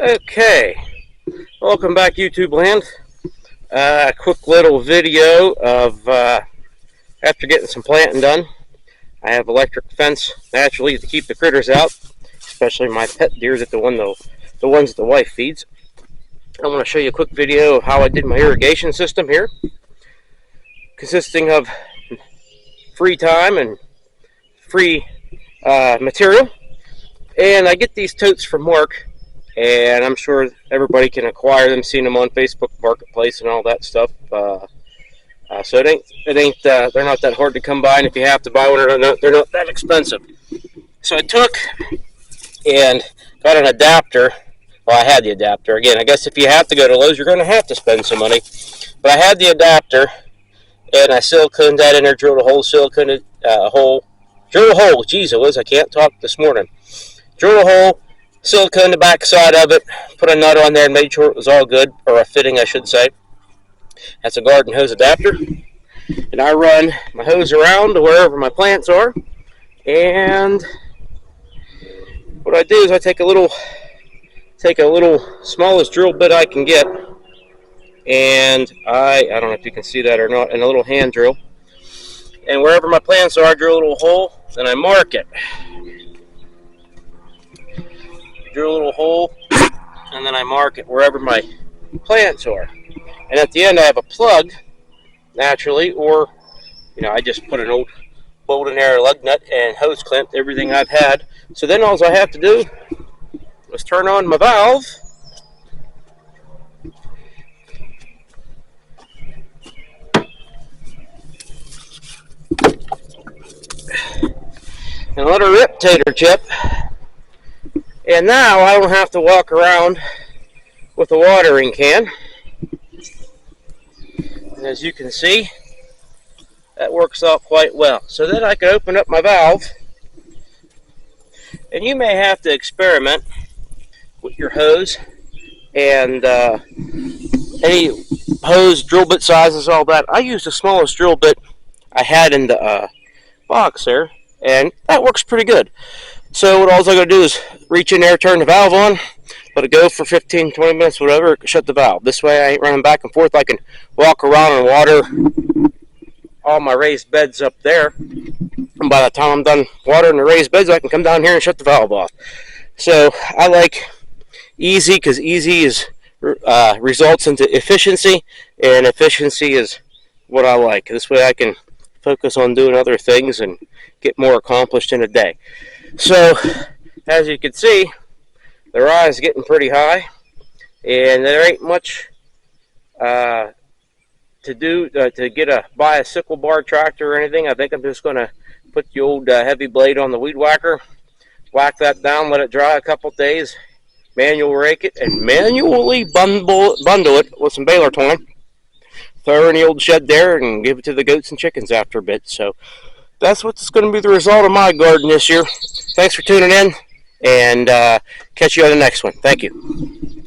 Okay, welcome back, YouTube land. A quick little video of after getting some planting done. I have electric fence naturally to keep the critters out, especially my pet deers, the ones that the wife feeds. I want to show you a quick video of how I did my irrigation system here, consisting of free time and free material. And I get these totes from work, and I'm sure everybody can acquire them, seen them on Facebook Marketplace and all that stuff. So it ain't they're not that hard to come by, and if you have to buy one, they're not that expensive. So I took and got an adapter. Well, I had the adapter. Again, I guess if you have to go to Lowe's, you're going to have to spend some money. But I had the adapter, and I siliconed that in there, drilled a hole, siliconed a hole. Drilled a hole. Jeez, I can't talk this morning. Drilled a hole, silicone the back side of it, put a nut on there and made sure it was all good, or a fitting I should say. That's a garden hose adapter. And I run my hose around to wherever my plants are. And what I do is I take a little smallest drill bit I can get, and I don't know if you can see that or not, and a little hand drill. And wherever my plants are, I drill a little hole, then I mark it. Drill a little hole, and then I mark it wherever my plants are. And at the end I have a plug, naturally, or I just put an old bolt in there, a lug nut, and hose clamped everything I've had. So then all I have to do is turn on my valve, and let her rip, tater chip. And now I don't have to walk around with a watering can. And as you can see, that works out quite well. So then I can open up my valve. And you may have to experiment with your hose and any hose, drill bit sizes, all that. I used the smallest drill bit I had in the box there, and that works pretty good. So what all I got to do is reach in there, turn the valve on, let it go for 15, 20 minutes, whatever, shut the valve. This way I ain't running back and forth. I can walk around and water all my raised beds up there. And by the time I'm done watering the raised beds, I can come down here and shut the valve off. So I like easy, because easy results into efficiency, and efficiency is what I like. This way I can focus on doing other things and get more accomplished in a day. So, as you can see, the rye is getting pretty high, and there ain't much to do to buy a sickle bar tractor or anything. I think I'm just going to put the old heavy blade on the weed whacker, whack that down, let it dry a couple days, manual rake it, and manually bundle it with some baler twine, throw her in the old shed there, and give it to the goats and chickens after a bit. So that's what's going to be the result of my garden this year. Thanks for tuning in, and catch you on the next one. Thank you.